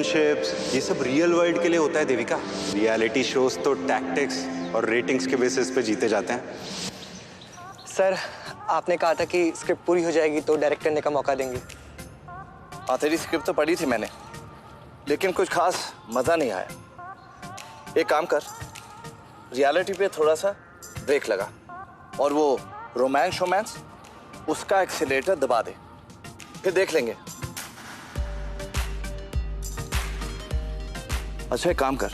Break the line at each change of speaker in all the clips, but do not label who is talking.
Relationships, ये सब real world के लिए होता है देविका। रियलिटी शोज तो टैक्टिक्स और रेटिंग्स के बेसिस पे जीते जाते हैं।
सर, आपने कहा था कि स्क्रिप्ट पूरी हो जाएगी तो डायरेक्ट करने का मौका देंगे।
हाँ, तेरी स्क्रिप्ट तो पढ़ी थी मैंने, लेकिन कुछ खास मजा नहीं आया। एक काम कर, रियलिटी पे थोड़ा सा ब्रेक लगा और वो रोमांस उसका एक्सीलरेटर दबा दे, फिर देख लेंगे। अच्छा, एक काम कर,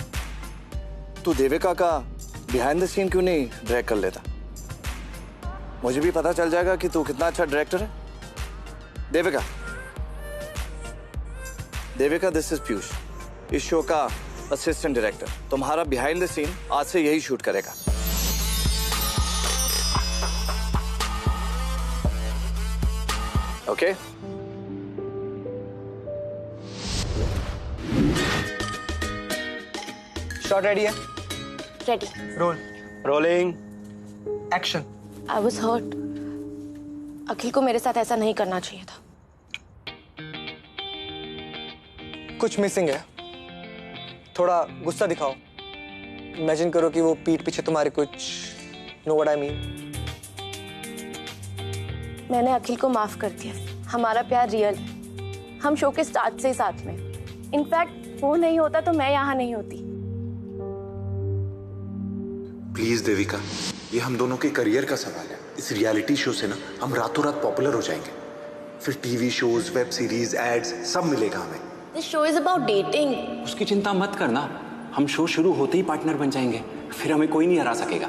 तू देविका का बिहाइंड द सीन क्यों नहीं डायरेक्ट कर लेता? मुझे भी पता चल जाएगा कि तू कितना अच्छा डायरेक्टर है। देविका, दिस इज पीयूष, इस शो का असिस्टेंट डायरेक्टर। तुम्हारा बिहाइंड द सीन आज से यही शूट करेगा। ओके?
शॉट रेडी है?
Ready.
Roll.
Rolling.
Action.
I was hurt. Akhil को मेरे साथ ऐसा नहीं करना चाहिए था।
कुछ मिसिंग है, थोड़ा गुस्सा दिखाओ। इमेजिन करो कि वो पीठ पीछे तुम्हारे कुछ, नो व्हाट आई मीन।
मैंने अखिल को माफ कर दिया। हमारा प्यार रियल है। हम शो के स्टार्ट से ही साथ में। इनफैक्ट वो नहीं होता तो मैं यहाँ नहीं होती।
प्लीज देविका, ये हम दोनों के करियर का सवाल है। इस रियलिटी शो से ना हम रातों रात पॉपुलर हो जाएंगे। फिर TV shows, web series, ads सब मिलेगा हमें।
This show is about dating.
उसकी चिंता मत करना, हम शो शुरू होते ही पार्टनर बन जाएंगे, फिर हमें कोई नहीं हरा सकेगा।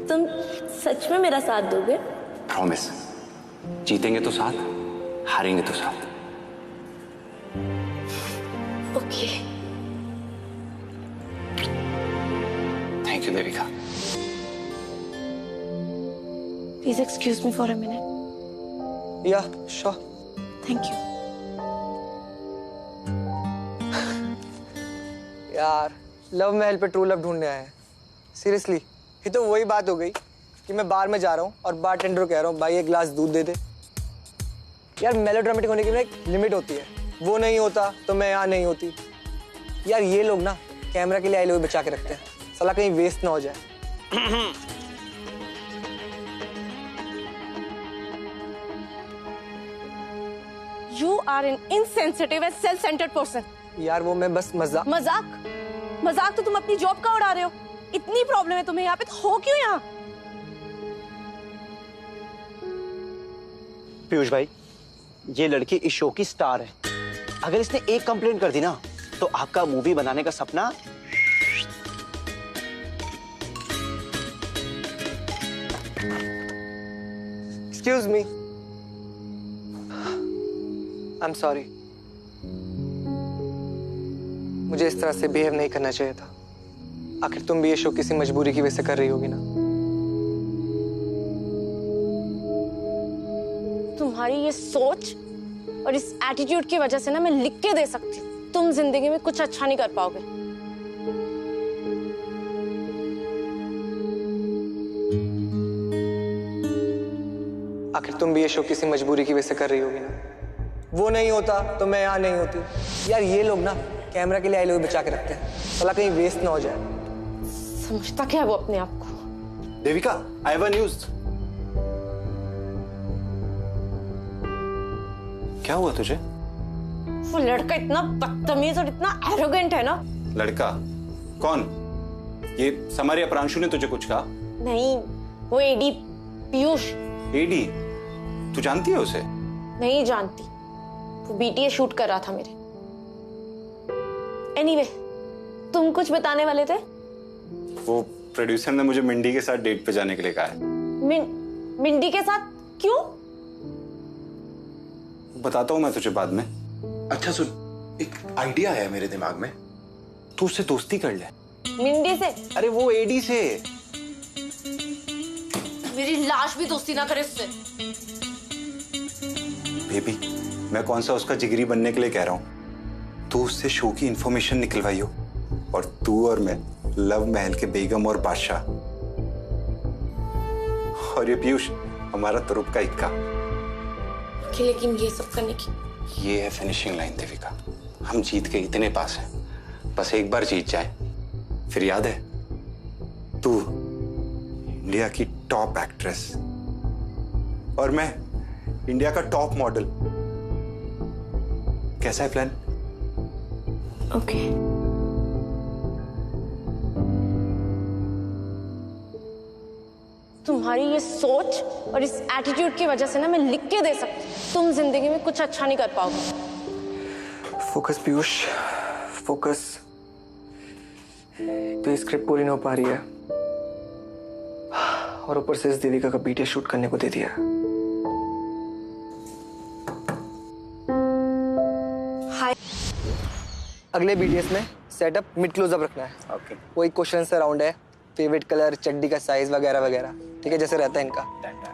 तुम सच में मेरा साथ दोगे?
प्रॉमिस। जीतेंगे तो साथ, हारेंगे तो साथ।
Okay.
Thank you Devika.
Please excuse me for a minute.
या श्योर।
Thank you.
यार, लव महल पे ट्रू लव ढूंढने आए हैं। सीरियसली, ये तो वही बात हो गई कि मैं बार में जा रहा हूँ और बारटेंडर को कह रहा हूँ भाई एक ग्लास दूध दे दे। यार, मेलोड्रामेटिक होने की ना एक लिमिट होती है। वो नहीं होता तो मैं यहाँ नहीं होती। यार, ये लोग ना कैमरा के लिए आए लोग बचा के रखते हैं, साला कहीं वेस्ट ना हो जाए।
You are an insensitive and self-centered person.
यार, वो मैं बस
मजाक तो तुम अपनी जॉब का उड़ा रहे हो। इतनी प्रॉब्लम है तुम्हें यहाँ पे, तो हो क्यों यहाँ?
पीयूष भाई, ये लड़की इस शो की स्टार है। अगर इसने एक कंप्लेंट कर दी ना तो आपका मूवी बनाने का सपना।
Excuse me, I am sorry. मुझे इस तरह से बिहेव नहीं करना चाहिए था। आखिर तुम भी ये शो किसी मजबूरी की वजह से कर रही होगी ना।
तुम्हारी ये सोच और इस एटीट्यूड की वजह से ना मैं लिख के दे सकती हूँ, तुम जिंदगी में कुछ अच्छा नहीं कर पाओगे।
आखिर तुम भी ये शो किसी मजबूरी की वजह से कर रही होगी ना। वो नहीं होता तो मैं यहाँ नहीं होती। यार, ये लोग ना कैमरा के लिए आए लोग बचा के रखते हैं, साला कहीं वेस्ट ना हो जाए।
समझता क्या है वो अपने आप को?
देविका, आई हैव अ न्यूज़।
क्या हुआ तुझे?
वो लड़का इतना बदतमीज और इतना एरोगेंट है ना।
लड़का? कौन? ये समर या प्रांशु ने तुझे कुछ कहा?
नहीं, वो एडी पीयूष।
एडी? तू जानती है उसे?
नहीं जानती, वो बीटीए शूट कर रहा था मेरे। एनीवे, तुम कुछ बताने वाले थे?
वो प्रोड्यूसर ने मुझे मिंडी के साथ डेट पे जाने के लिए कहा है।
मिंडी के साथ? क्यों?
बताता हूँ मैं तुझे बाद में। अच्छा सुन, एक आइडिया आया मेरे दिमाग में।
तू उससे दोस्ती कर ले।
मिंडी से?
अरे वो एडी से।
मेरी लाश भी दोस्ती ना करे उससे।
बेबी, मैं कौन सा उसका जिगरी बनने के लिए कह रहा हूँ। तू उससे शो की इंफॉर्मेशन निकलवाई हो और तू और मैं लव महल के बेगम और बादशाह, और ये पीयूष हमारा तुरुप का इक्का।
लेकिन ये सब करने की
ये है फिनिशिंग लाइन देविका। हम जीत के इतने पास हैं, बस एक बार जीत जाए। फिर याद है,
तू इंडिया की टॉप एक्ट्रेस और मैं इंडिया का टॉप मॉडल। कैसा है प्लान?
ओके। तुम्हारी ये सोच और इस एटीट्यूड की वजह से ना मैं लिख के दे सकती हूँ, तुम जिंदगी में कुछ अच्छा नहीं कर पाओगे।
Focus Piyush, focus. तो ये स्क्रिप्ट पूरी नहीं हो पा रही है और ऊपर से इस देविका का बीटीएस शूट करने को दे दिया।
हाय।
अगले बीटीएस में सेटअप मिड क्लोजअप रखना है।
ओके।
वही क्वेश्चन से राउंड है, फेवरेट कलर, चड्डी का साइज वगैरह वगैरह, ठीक है, जैसे रहता है इनका।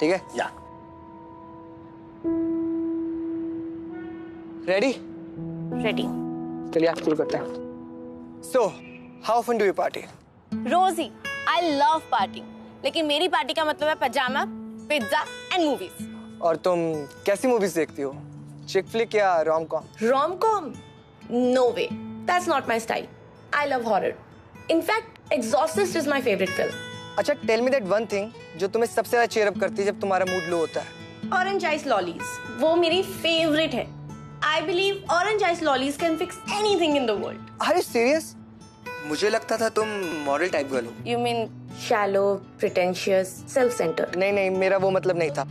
ठीक है,
या
रेडी?
रेडी।
चलिए आप शुरू करते हैं। So how fun do you party?
Rosie, I love party, लेकिन मेरी पार्टी का मतलब है पजामा, पिज्जा एंड मूवीज।
और तुम कैसी मूवीज देखती हो? चिक फ्लिक या rom com?
Rom com? No way, that's not my style. I love horror. In fact exorcist is my favourite film.
अच्छा, tell me that one thing जो तुम्हें सबसे ज्यादा चीयर अप करती है जब तुम्हारा मूड लो होता है।
ऑरेंज आइस लॉलीज, वो मेरी फेवरेट है। I believe orange ice lollies can fix anything in the world.
Are you serious? मुझे लगता था तुम मॉडल टाइप गर्ल हो।
You mean shallow, pretentious, self centred?
नहीं नहीं, मेरा वो मतलब नहीं था।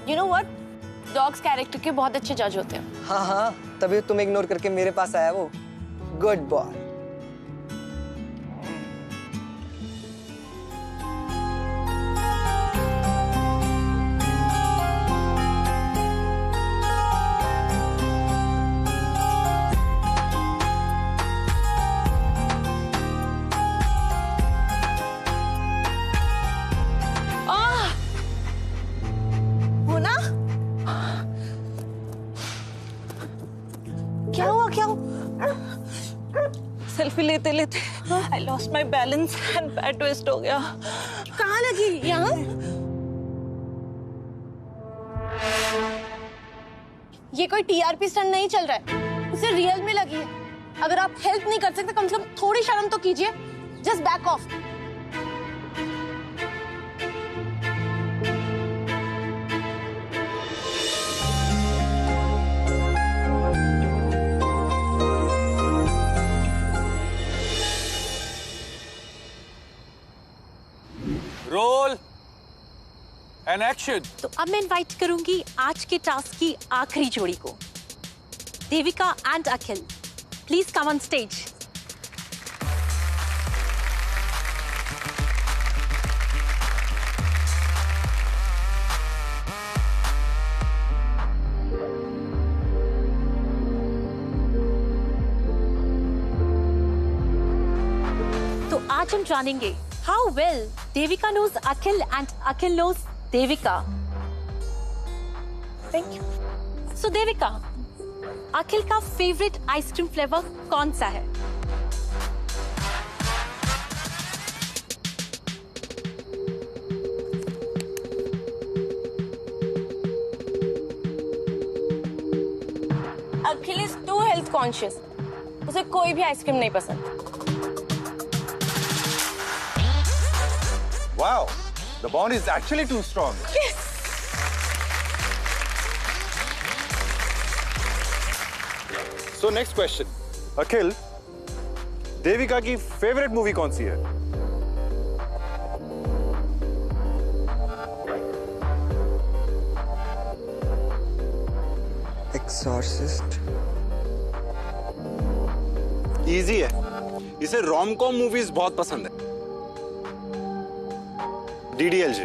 You know what? Dogs character के बहुत अच्छे जज होते हैं।
हाँ हाँ, तभी तुम इग्नोर करके मेरे पास आया वो। Good boy.
क्या हुआ, क्या हुआ?
सेल्फी लेते लेते I lost my balance and पैर ट्विस्ट हो गया।
कहाँ लगी? यहाँ? ये कोई टीआरपी स्टंट नहीं चल रहा है, उसे रियल में लगी है। अगर आप हेल्प नहीं कर सकते, कम से कम थोड़ी शर्म तो कीजिए। Just back off.
Roll and action.
तो अब मैं इनवाइट करूंगी आज के टास्क की आखिरी जोड़ी को, Devika and Akhil. Please come on stage. तो आज हम जानेंगे how well Devika knows Akhil and Akhil knows Devika. Thank you. So Devika, Akhil का फेवरेट आइसक्रीम फ्लेवर कौन सा है?
अखिल इज टू हेल्थ कॉन्शियस, उसे कोई भी आइसक्रीम नहीं पसंद।
Wow, the bond is actually too strong.
Yes.
So next question, अखिल, देविका की फेवरेट मूवी कौन सी है?
एक्सॉर्सिस्ट।
इजी है, इसे रोम कॉम मूवीज बहुत पसंद है। DDLJ।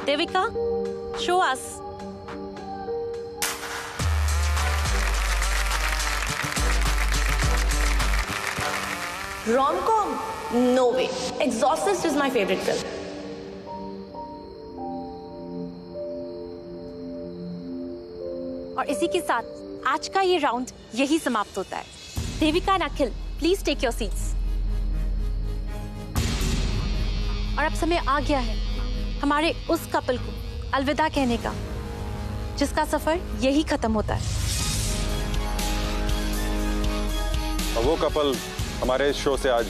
Devika, show us.
Rom com? No way. Exorcist is my favorite film.
और इसी के साथ आज का ये राउंड यही समाप्त होता है। Devika and Akhil, please take your seats. और अब समय आ गया है हमारे उस कपल को अलविदा कहने का, जिसका सफर यही खत्म होता है।
और वो कपल हमारे इस शो से आज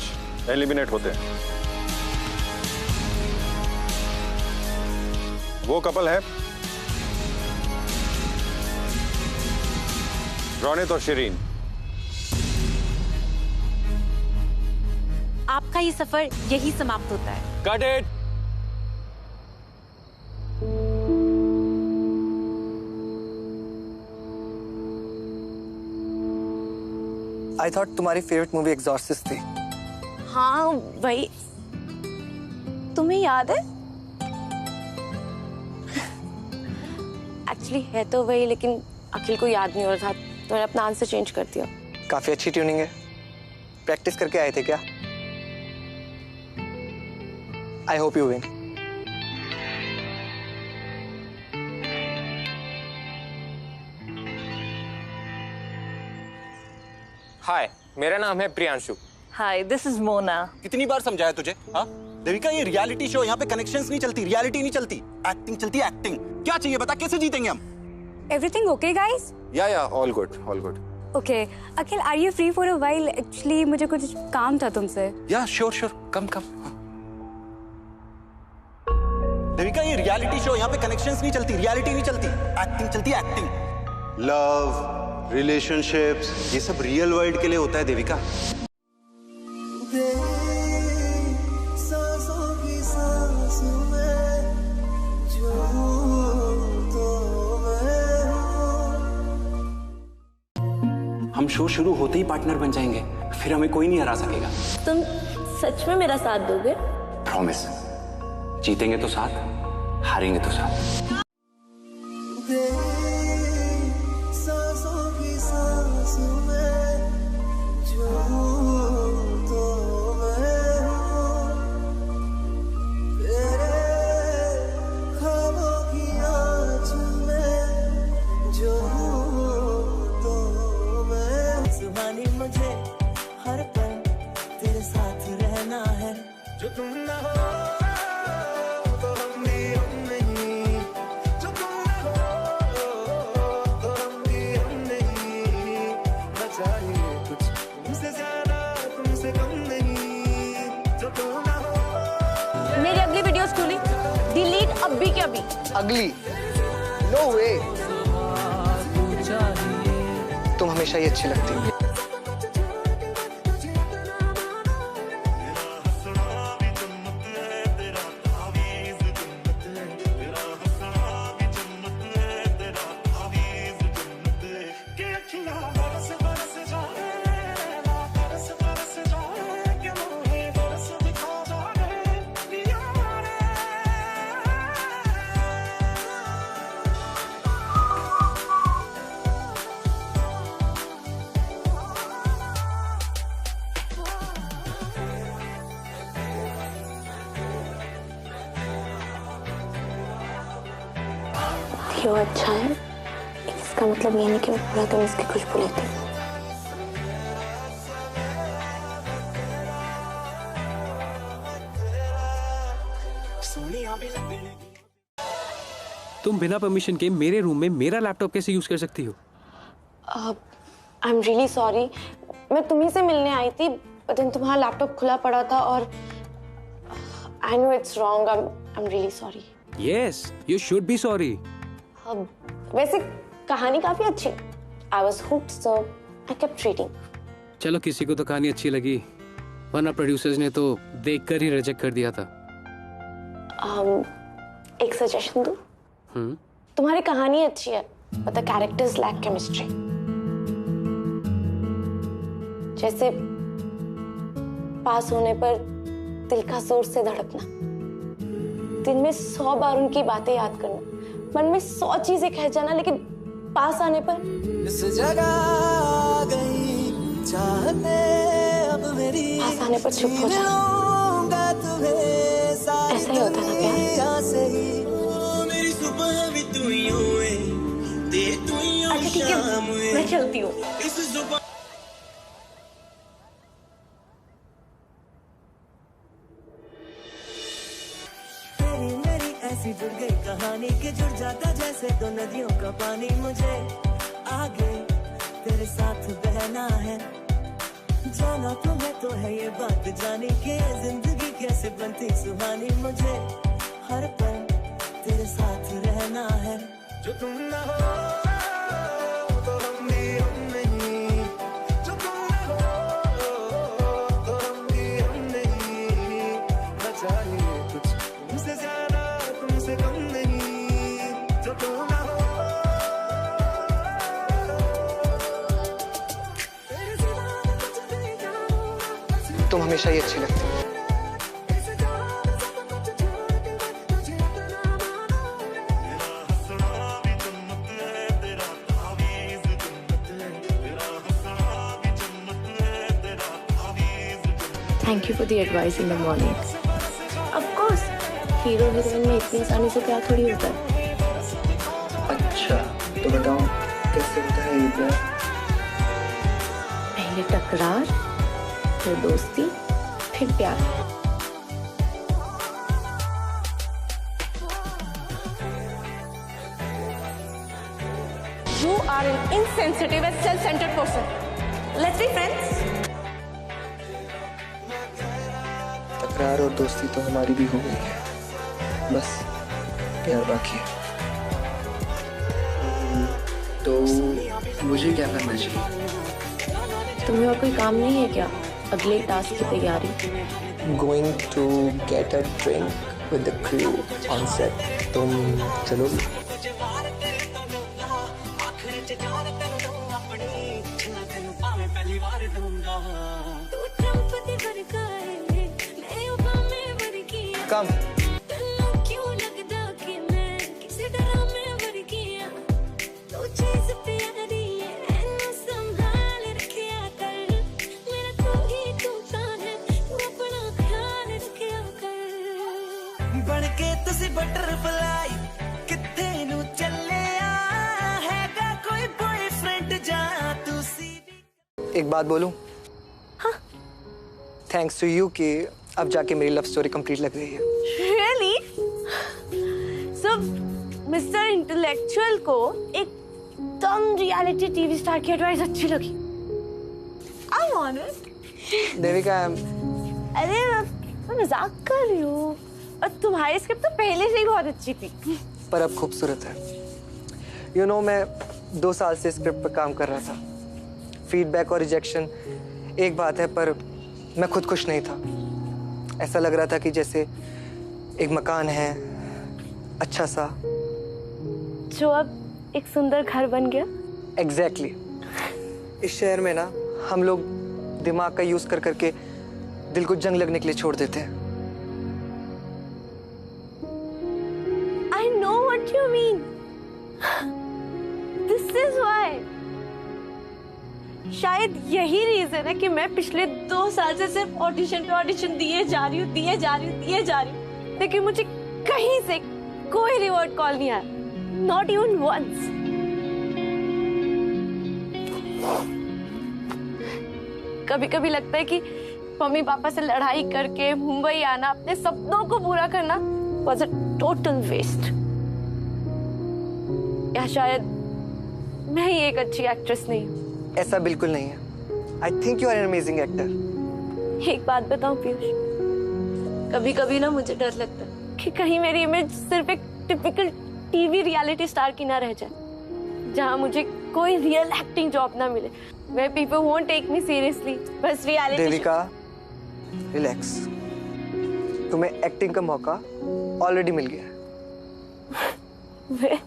एलिमिनेट होते हैं। वो कपल है रोनित और शिरीन।
आपका ये सफर यही समाप्त होता है।
Cut it!
आई थॉट तुम्हारी फेवरेट मूवी एग्जॉर्सिस्ट थी।
हाँ वही, तुम्हें याद है? एक्चुअली है तो वही, लेकिन अखिल को याद नहीं हो रहा था तो मैंने अपना आंसर चेंज कर दिया।
काफी अच्छी ट्यूनिंग है। प्रैक्टिस करके आए थे क्या? I hope you win.
Hi, मेरा नाम है Priyanshu.
Hi, this is Mona.
कितनी बार समझाया तुझे? हाँ देविका, ये रियलिटी शो, यहाँ पे कनेक्शंस नहीं चलती, रियलिटी नहीं चलती, एक्टिंग चलती है, एक्टिंग। क्या चाहिए बता, कैसे जीतेंगे हम?
Everything okay, guys?
या all good all good.
Okay. Akhil, are you free for a while? Actually, मुझे कुछ काम था तुमसे।
या श्योर कम
देविका, ये रियलिटी शो, यहाँ पे कनेक्शंस नहीं चलती, रियलिटी नहीं चलती, एक्टिंग चलती है, एक्टिंग।
लव, रिलेशनशिप्स, ये सब रियल वर्ल्ड के लिए होता है देविका। हम शो शुरू होते ही पार्टनर बन जाएंगे, फिर हमें कोई नहीं हरा सकेगा।
तुम सच में मेरा साथ दोगे?
प्रॉमिस। जीतेंगे तो साथ, हारेंगे तो साथ।
मुझे हर पल तेरे साथ रहना है, जो तुम ना हो तो हम भी हम नहीं, जो तुम ना हो तो हम भी हम नहीं, न चाहिए कुछ तुमसे ज्यादा तुमसे कम नहीं, जो तुम ना हो।
मेरी अगली वीडियोस खुली, डिलीट अभी के अभी।
अगली? नो वे। तुम हमेशा ही अच्छी लगती हो।
क्यों अच्छा है? इसका मतलब ये नहीं कि मैं पूरा दिन इसकी खुशबू लेती हूँ।
तुम बिना परमिशन के मेरे रूम में मेरा लैपटॉप कैसे यूज कर सकती हो?
I am really sorry. मैं तुम्ही से मिलने आई थी, लेकिन तुम्हारा लैपटॉप खुला पड़ा था और I know it's wrong. I am really sorry.
Yes, you should be sorry.
वैसे कहानी काफी अच्छी। I was hooked, so I kept reading.
चलो, किसी को तो कहानी अच्छी लगी, वरना प्रोड्यूसर्स ने तो देखकर ही रिजेक्ट कर दिया था।
एक सजेशन दूं? तुम्हारी कहानी अच्छी है, but the characters lack chemistry. जैसे पास होने पर दिल का जोर से धड़कना, दिन में 100 बार उनकी बातें याद करना, मन में 100 चीजें कह जाना, लेकिन पास आने पर
इस जगह आ गई चाहते अब मेरी
पास आने पर चुप हो जा। ऐसा ही होता है ना प्यार।
मेरी सुबह भी तू ही हुए, दे तू ही हो
अच्छा ठीक है,
शाम हुए।
मैं चलती हूँ।
इस सुबह तेरी मेरी ऐसी जुड़ गई कहानी कि जुड़ जाता जैसे दो नदियों का पानी। मुझे आगे तेरे साथ बहना है, जाना तुम्हें तो है ये बात जानी कि ये जिंदगी कैसे बनती सुहानी। मुझे हर पल तेरे साथ रहना है, जो तुम ना हो तो हम भी हम नहीं, जो तुम ना हो तो हम भी हम नहीं। न चाहिए कुछ तुमसे ज्यादा तुमसे कम नहीं, जो तुम ना हो।
तुम हमेशा ही अच्छी लगती हो।
Thank you for the advice in the morning. Of course, hero heroine में इतनी आसानी से प्यार थोड़ी होता है।
अच्छा तो बताओ कैसे होता है ये प्यार?
पहले टकरार, फिर दोस्ती, फिर प्यार। You are an insensitive and self-centered person. Let's be friends.
तकरार और दोस्ती तो हमारी भी हो गई है, बस प्यार बाकी है। तो मुझे क्या करना चाहिए?
तुम्हें और कोई काम नहीं है क्या? अगले टास्क की तैयारी।
Going to get a drink with the crew on set. तुम चलोगी? Come.
बनके तुसी बटरफ्लाई किथे नू चले हैगा कोई बॉयफ्रेंड जा तुसी।
एक बात बोलूं?
हाँ।
थैंक्स टू यू कि अब जाके मेरी लव स्टोरी कंप्लीट लग रही है।
Really? So, मिस्टर इंटेलेक्चुअल को एक कम रियलिटी टीवी स्टार की एडवाइस अच्छी लगी। I'm honest.
देविका,
अरे मैं मजाक कर रही हूँ। और तुम्हारी स्क्रिप्ट तो पहले से ही बहुत अच्छी थी।
पर अब खूबसूरत है। You know, मैं 2 साल से स्क्रिप्ट पर काम कर रहा था। फीडबैक और रिजेक्शन एक बात है, पर मैं खुद खुश नहीं था। ऐसा लग रहा था कि जैसे एक मकान है अच्छा सा,
जो अब एक सुंदर घर बन गया।
एग्जैक्टली। इस शहर में ना हम लोग दिमाग का यूज कर करके दिल को जंग लगने के लिए छोड़ देते हैं।
I know what you mean. This is why. शायद यही रीजन है कि मैं पिछले 2 साल से सिर्फ ऑडिशन पे ऑडिशन दिए जा रही हूँ, लेकिन मुझे कहीं से कोई रिवॉर्ड कॉल नहीं आया, नॉट इवन वंस। कभी कभी लगता है कि मम्मी पापा से लड़ाई करके मुंबई आना, अपने सपनों को पूरा करना was a total waste. या शायद मैं ही एक अच्छी एक्ट्रेस नहीं हूँ।
ऐसा बिल्कुल नहीं है। I think you are an amazing actor.
एक बात बताऊं पीयूष, कभी कभी ना मुझे डर लगता है कि कहीं मेरी इमेज सिर्फ एक टिपिकल टीवी रियलिटी स्टार की ना रह जाए, जहां मुझे कोई रियल एक्टिंग जॉब ना मिले, where people won't take me seriously. बस रियलिटी।
देविका, रिलैक्स। तुम्हें एक्टिंग का मौका ऑलरेडी मिल गया है।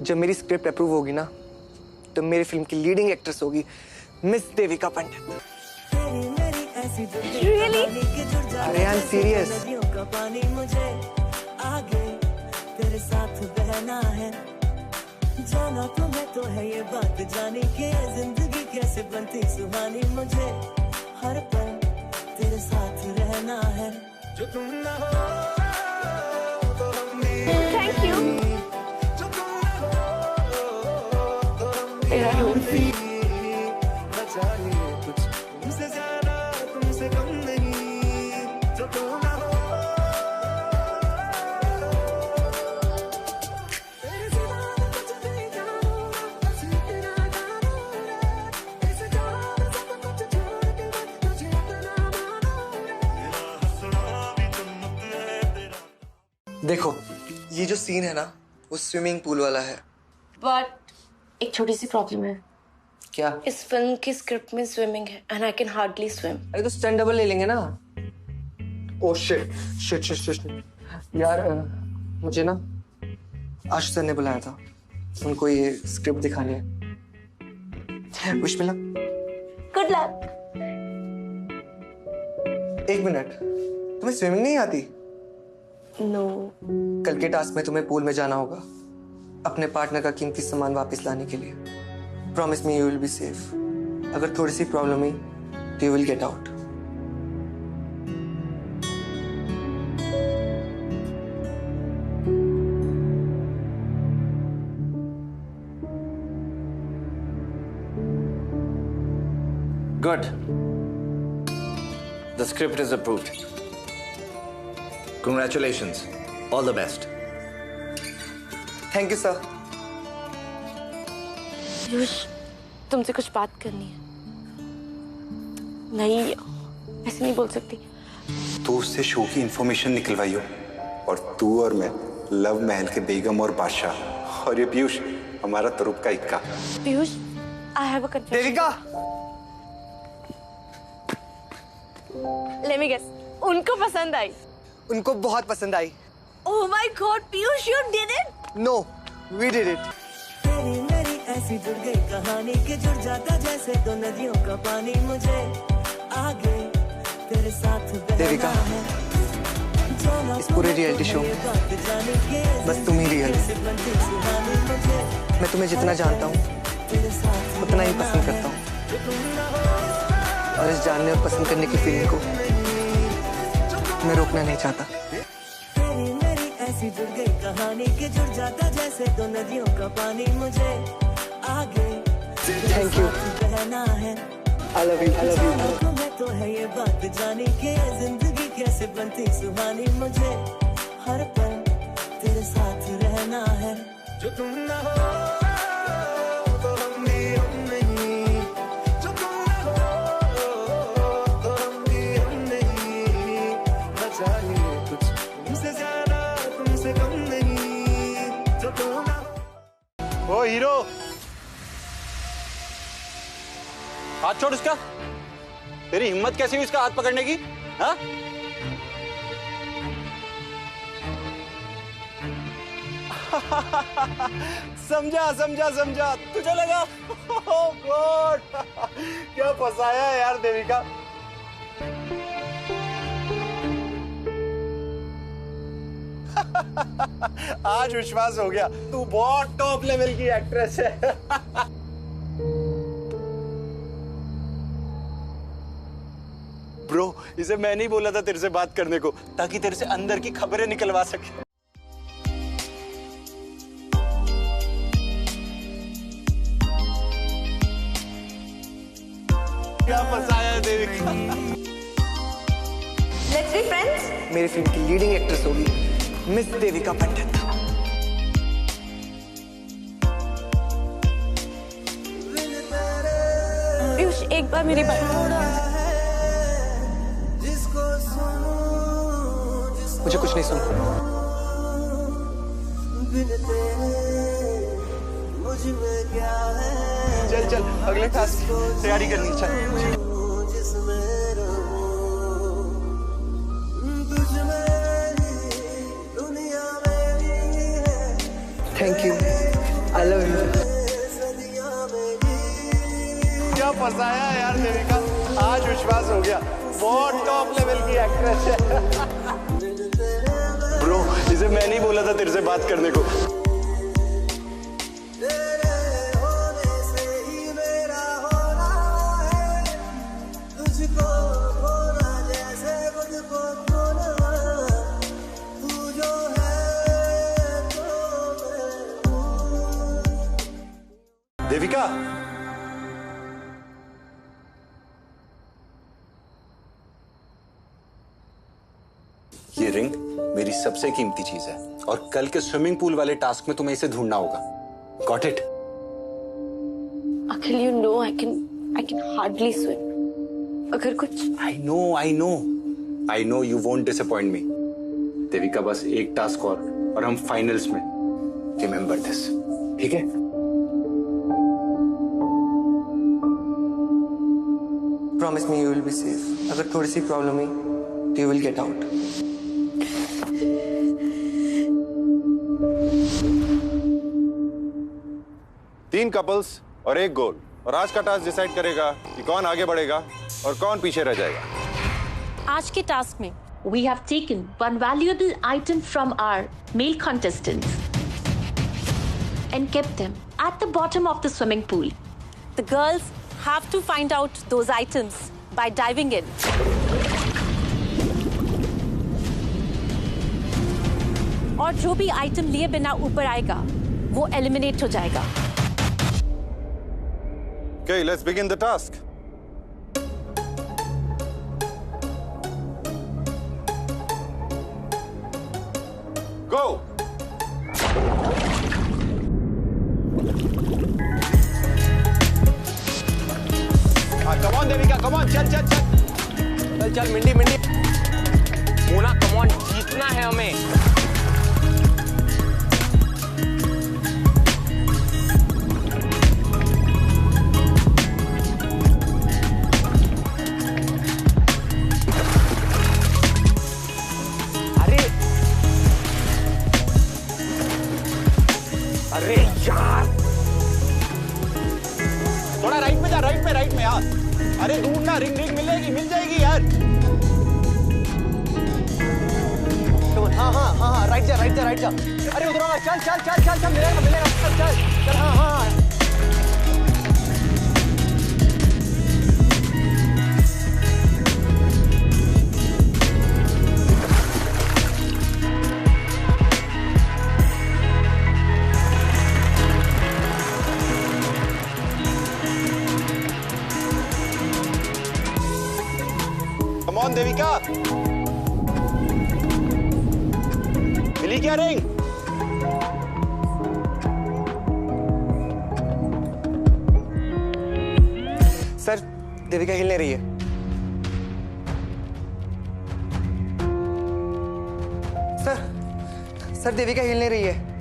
जब मेरी स्क्रिप्ट अप्रूव होगी ना, तो मेरी फिल्म की लीडिंग एक्ट्रेस होगी मिस देविका पंडित।
Really?
अरे आई एम सीरियस।
मुझे आगे तेरे साथ बहना है, जाना तुम्हें तो है ये बात जानी कि जिंदगी कैसे बनती सुहानी, मुझे हर पल तेरे साथ रहना है, जो तुम ना हो तो हम भी।
Thank you.
जो तुम ना हो तो हम भी बचा लिए कुछ तुमसे ज्यादा तुमसे कम नहीं, जो तुम ना हो तेरे सिवा कुछ नहीं जानूं, बस इतना जानूं रे, इस जहां में सब कुछ छोड़ के मैं तुझे इतना मानूं रे, तेरा हंसना भी जन्नत है तेरा।
देखो ये जो सीन है ना वो स्विमिंग पूल वाला है।
बट एक छोटी सी प्रॉब्लम है।
क्या?
इस फिल्म की स्क्रिप्ट में स्विमिंग है and I can hardly swim.
अरे तो स्टैंड डबल ले लेंगे ना। Oh shit shit shit shit यार मुझे ना आशु सर ने बुलाया था, उनको ये स्क्रिप्ट दिखानी है। विश मिला।
Good luck.
एक मिनट, तुम्हें स्विमिंग नहीं आती?
नो।
कल के टास्क में तुम्हें पूल में जाना होगा अपने पार्टनर का कीमती सामान वापस लाने के लिए। Promise me you will be safe. अगर थोड़ी सी प्रॉब्लम हुई तो you will get out.
Good. The script is approved. Congratulations. All the best.
Thank you sir.
Piyush, तुमसे कुछ बात करनी है। नहीं, ऐसे नहीं बोल सकती।
तो उससे शो की इंफॉर्मेशन निकलवाई हो, और तू और मैं लव महल के बेगम और बादशाह, और ये पीयूष हमारा तुरुप का इक्का।
Piyush, I have a confession.
Devika,
let me guess, उनको पसंद आई।
उनको बहुत पसंद आई।
Oh my god Piyush, you did it.
No, we did it.
तेरी मेरी ऐसी जुड़ गई कहानी कि जुड़ जाता जैसे दो नदियों का पानी, मुझे आगे तेरे साथ
देविका, इस पूरे रियलिटी शो में बस तुम ही रियल हो। मैं तुम्हें जितना जानता हूँ उतना ही पसंद करता हूँ, और इस जानने और पसंद करने की फीलिंग को मैं रोकना नहीं चाहता।
तेरी मेरी ऐसी जुड़ गई कहानी कि जुड़ जाता जैसे दो नदियों का पानी, मुझे आगे
थैंक यू।
रहना है।
I love you, I love you.
तुम्हें तो है ये बात जानी कि जिंदगी कैसे बनती सुहानी, मुझे हर पल तेरे साथ रहना है, जो तुम ना हो तो हम भी हम नहीं, जो तुम ना हो तो हम भी हम नहीं, बचा लिए कुछ तुमसे ज्यादा तुमसे कम नहीं, जो तुम ना हो।
ओ हीरो, हाथ छोड़ उसका। तेरी हिम्मत कैसी हुई इसका हाथ पकड़ने की? हाँ? समझा समझा समझा, तुझे लगा। ओह गॉड, क्या फंसाया है यार देविका। आज विश्वास हो गया, तू बहुत टॉप लेवल की एक्ट्रेस है। ब्रो, इसे मैं नहीं बोला था तेरे से बात करने को, ताकि तेरे से अंदर की खबरें निकलवा सके। क्या फंसाया है देविका।
Let's be friends.
मेरी फिल्म की लीडिंग एक्ट्रेस होगी मिस देविका पंडित।
पीयूष, एक बार मेरी बात।
मुझे कुछ नहीं सुनना।
चल चल, अगले टास्क की तैयारी करनी है, चल।
Thank you, I love you.
क्या फंसाया है यार देविका, आज विश्वास हो गया, बहुत टॉप लेवल की एक्ट्रेस है। ब्रो, इसे मैं नहीं बोला था तेरे से बात करने को।
देविका,
ये रिंग मेरी सबसे कीमती चीज है और कल के स्विमिंग पूल वाले टास्क में तुम्हें इसे ढूंढना होगा। Got it?
Akhil, you know I can hardly swim. अगर कुछ
I know you won't disappoint me. Devika, बस एक टास्क और हम फाइनल्स में। Remember this, ठीक है?
Promise me you will be safe. अगर थोड़ी सी प्रॉब्लम हुई तो you will get out.
तीन कपल्स और एक गोल, और आज का टास्क डिसाइड करेगा कि कौन आगे बढ़ेगा और कौन पीछे रह जाएगा।
आज के टास्क में we have taken one valuable item from our male contestants and kept them at the bottom of the swimming pool. The girls have to find out those items by diving in. और जो भी item लिए बिना ऊपर आएगा वो eliminate हो जाएगा।
Okay, let's begin the task. Go!
Come on Devika, come on, चल चल चल
चल मिंडी मोना, come on, जीतना है हमें।
अरे यार, थोड़ा राइट में यार। अरे ढूंढना, रिंग मिल जाएगी यार।
हाँ, राइट जा। अरे उधर चल, मिलेगा, चल, हाँ।
Come on देविका, मिली क्या रिंग?
सर, देविका हिल नहीं रही है। सर देविका हिल नहीं रही है।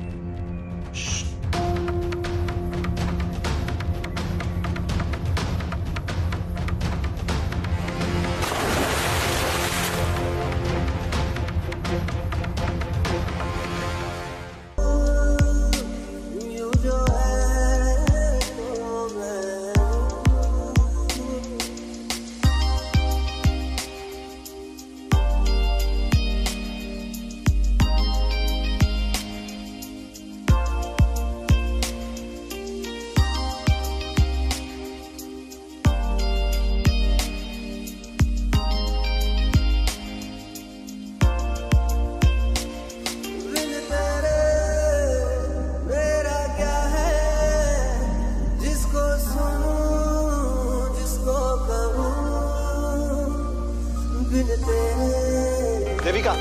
देविका,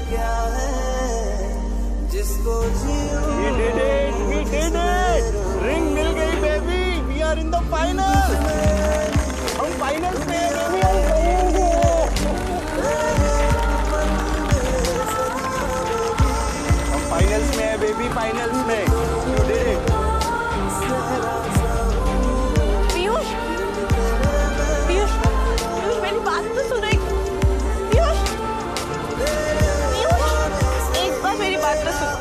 क्या है जिसको
we did it, रिंग मिल गई baby, we are in the final, हम फाइनल्स में हैं बेबी, हम फाइनल्स में हैं बेबी, फाइनल्स में, you did it।
पीयूष, मेरी बात तो सुनो। मेरी बात तो सुनो।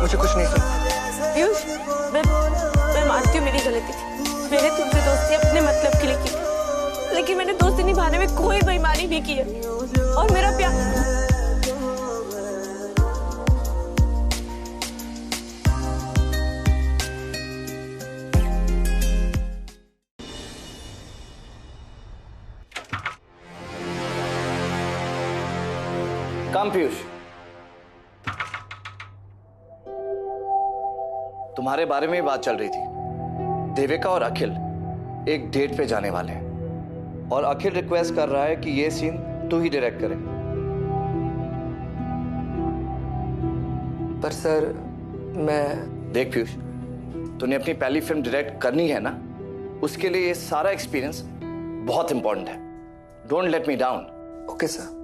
मुझे कुछ नहीं सुना।
पीयूष, मैं मानती हूँ मेरी गलती थी। मैंने तुमसे दोस्ती अपने मतलब के लिए की, लेकिन मैंने दोस्ती निभाने में कोई बेईमानी नहीं की है। और मेरा प्यार
कम पीयूष। तुम्हारे बारे में ही बात चल रही थी। देविका और अखिल एक डेट पे जाने वाले हैं और अखिल रिक्वेस्ट कर रहा है कि ये सीन तू ही डायरेक्ट करे।
पर सर मैं
देख पीयूष, तूने अपनी पहली फिल्म डायरेक्ट करनी है ना, उसके लिए ये सारा एक्सपीरियंस बहुत इंपॉर्टेंट है। Don't let me down.
Okay sir.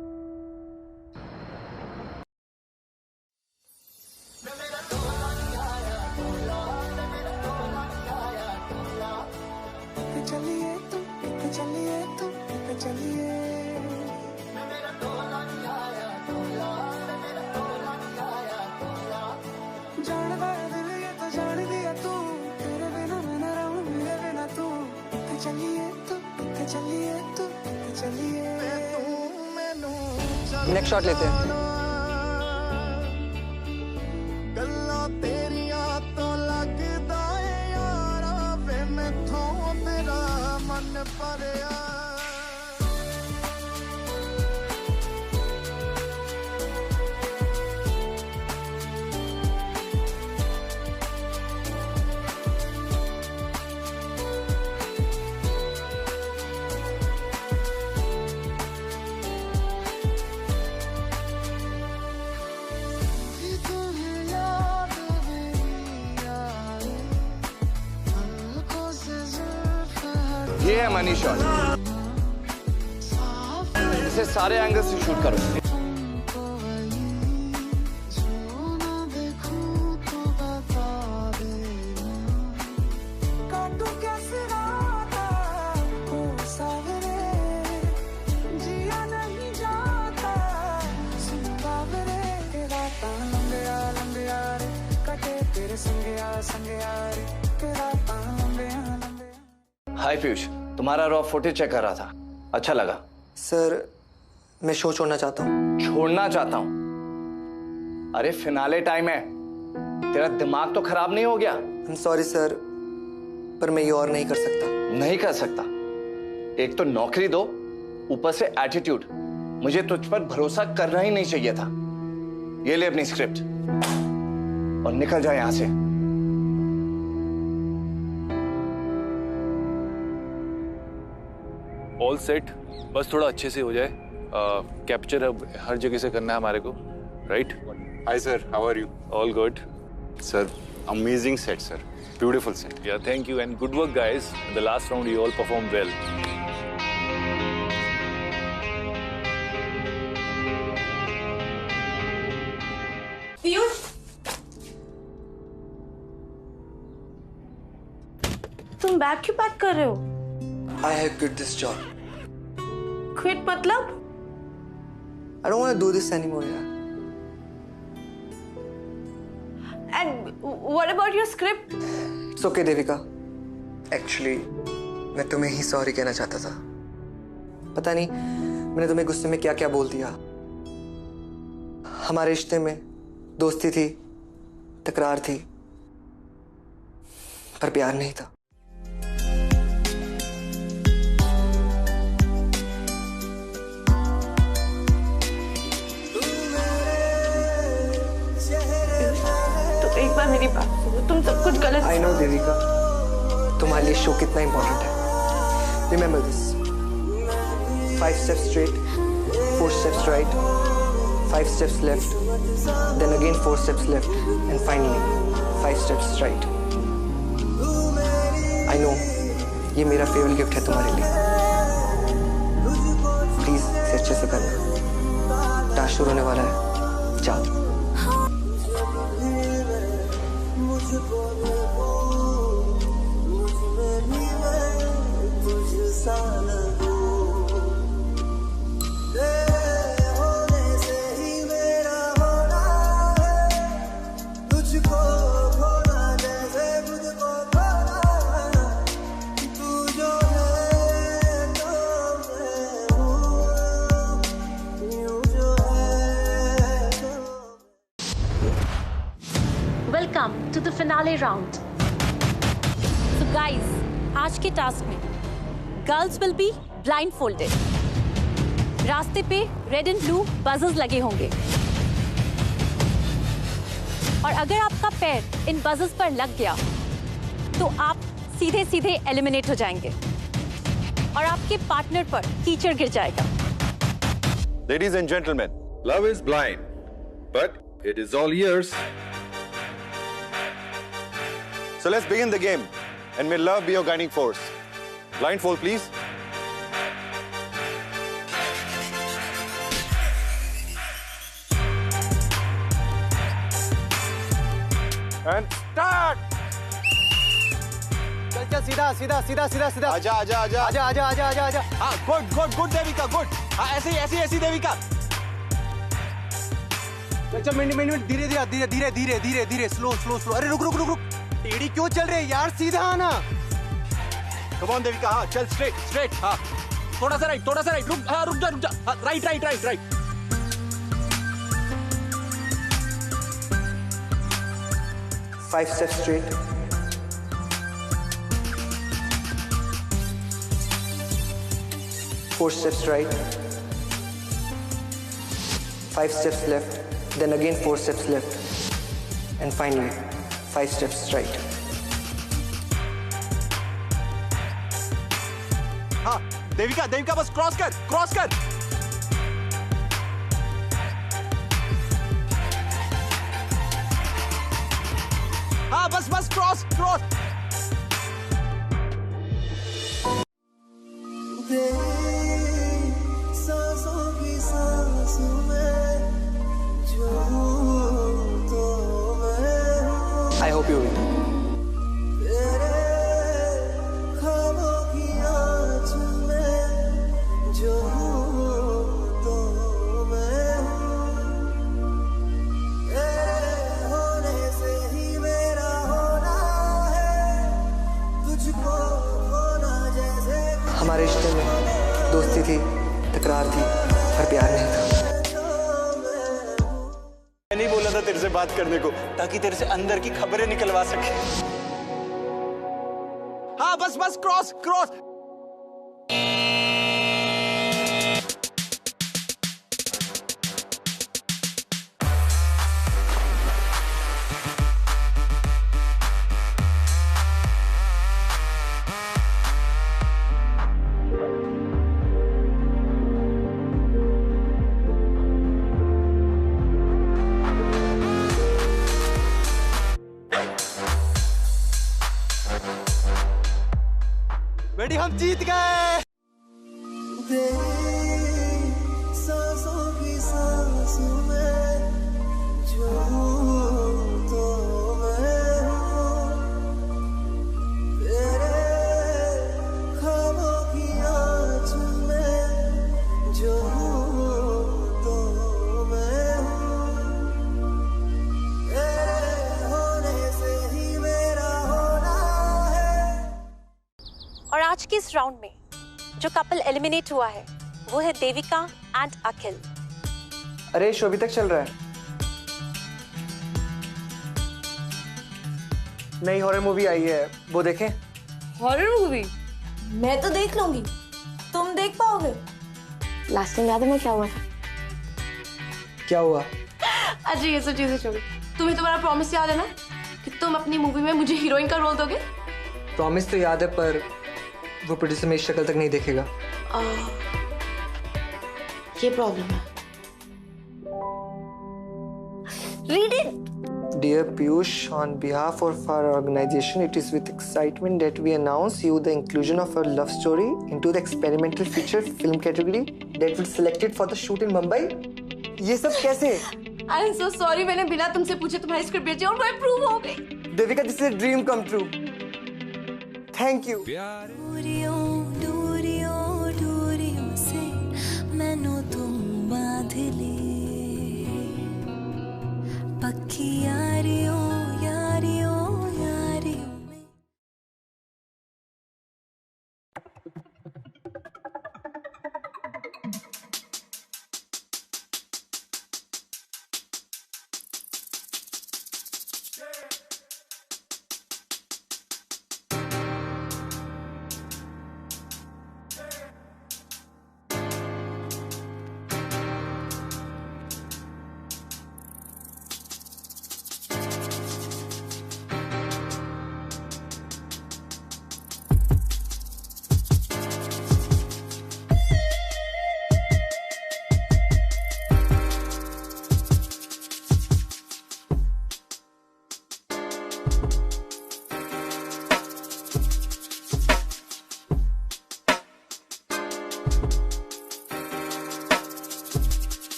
Next shot लेते हैं।
ये है मनी शॉट, इसे सारे एंगल से शूट करो। हाय पीयूष, तुम्हारा रॉ फुटेज चेक कर रहा था, अच्छा लगा।
सर मैं शो छोड़ना चाहता हूँ।
छोड़ना चाहता हूँ? अरे फिनाले टाइम है, तेरा दिमाग तो खराब नहीं हो गया?
सॉरी सर, पर मैं ये और नहीं कर सकता।
नहीं कर सकता? एक तो नौकरी दो, ऊपर से एटीट्यूड। मुझे तुझ पर भरोसा करना ही नहीं चाहिए था। ये ले अपनी स्क्रिप्ट और निकल जाए यहां से।
ऑल सेट, बस थोड़ा अच्छे से हो जाए। कैप्चर अब हर जगह से करना है हमारे को, right?
Hi sir, how are you?
All good
sir, amazing set sir, beautiful set.
Yeah thank you and good work guys. In the last round you all perform well.
Piyush, तुम बैग क्यों pack कर रहे हो?
I have quit this job.
Quit मतलब?
I don't want to do this anymore, यार.
And what about your script?
It's okay, Devika. Actually, मैं तुम्हें ही sorry कहना चाहता था। पता नहीं मैंने तुम्हें गुस्से में क्या-क्या बोल दिया। हमारे रिश्ते में दोस्ती थी, तकरार थी, पर प्यार नहीं था।
एक बार मेरी बात सुनो, तुम सब कुछ गलत।
I know देविका, तुम्हारे लिए शो कितना इम्पोर्टेंट है। Remember this: 5 steps straight, 4 steps right, 5 steps left, then again 4 steps left, and finally 5 steps right. I know ये मेरा फेवरेट गिफ्ट है तुम्हारे लिए। प्लीज इसे अच्छे से करना। डांस शुरू होने वाला है, जाओ।
Welcome to the finale round.
So guys, आज के टास्क में गर्ल्स विल बी blindfolded. रास्ते पे रेड एंड ब्लू बजर्स लगे होंगे और अगर आपका पैर इन बजर्स पर लग गया तो आप सीधे सीधे एलिमिनेट हो जाएंगे और आपके पार्टनर पर कीचड़ गिर जाएगा।
Ladies and gentlemen, love is blind, but it is all ears. So let's begin the game, and may love be your guiding force. Blindfold, please. And start.
चल सीधा सीधा सीधा सीधा सीधा।
आजा आजा आजा
आजा आजा आजा आजा आजा।
हाँ good good good Devika good. हाँ ऐसे ऐसे ऐसे देविका।
चल मिनट मिनट धीरे धीरे धीरे धीरे धीरे धीरे धीरे स्लो स्लो स्लो। अरे रुक रुक रुक रुक। टेढ़ी क्यों चल रही है यार, सीधा आना।
कम ऑन देविका, हाँ चल स्ट्रेट स्ट्रेट। हाँ थोड़ा सा राइट रुक। हाँ रुक जा हाँ, right right right right.
5 steps straight. 4 steps right. 5 steps left. Then again 4 steps left. And finally 5 steps right.
हाँ देविका देविका बस क्रॉस कर क्रॉस कर। हाँ बस बस क्रॉस क्रॉस।
सांसों की सांस में जो तो मैं
I hope you win.
तेरे ख्वाबों की आँच में जो तो मैं तेरे होने से ही मेरा होना है, तुझको होना जैसे
हमारे रिश्ते में दोस्ती थी, तकरार थी, पर प्यार नहीं था।
मैं नहीं बोला था तेरे से बात करने को, ताकि तेरे से अंदर की खबरें निकलवा सके। हाँ बस बस क्रॉस क्रॉस। बेटी हम जीत गए।
सांसों की सांस में जो तो मैं तेरे ख्वाबों की आँच में जो तो मैं तेरे होने से ही मेरा होना है।
और आज के इस राउंड में जो कपल एलिमिनेट हुआ है वो है देविका एंड अखिल।
अरे शो अभी तक चल रहा है। नई हॉरर मूवी आई है, वो देखें?
Horror movie? मैं तो देख लूंगी, तुम देख पाओगे? लास्ट टाइम याद है मैं क्या हुआ था?
क्या हुआ?
अच्छा ये सब चीजें छोड़ो, तुम्हें तुम्हारा प्रॉमिस याद है ना कि तुम अपनी मूवी में मुझे हीरोइन का रोल दोगे?
प्रॉमिस तो याद है, पर वो प्रोड्यूसर मेरी शक्ल तक नहीं देखेगा।
ये प्रॉब्लम है। Read it.
Dear Piyush, on behalf of our organization, it is with excitement that we announce you the inclusion of our love story into the experimental feature film category that was selected for the shoot in Mumbai. ये सब कैसे?
I am so sorry, मैंने बिना तुमसे पूछे तुम्हारी script भेजी और वो अप्रूव हो गई।
Devika, this is a dream come true. Thank you.
दूरियों से मैनू तुम बांध ले, पक्की यारियों यारियों यारियों में।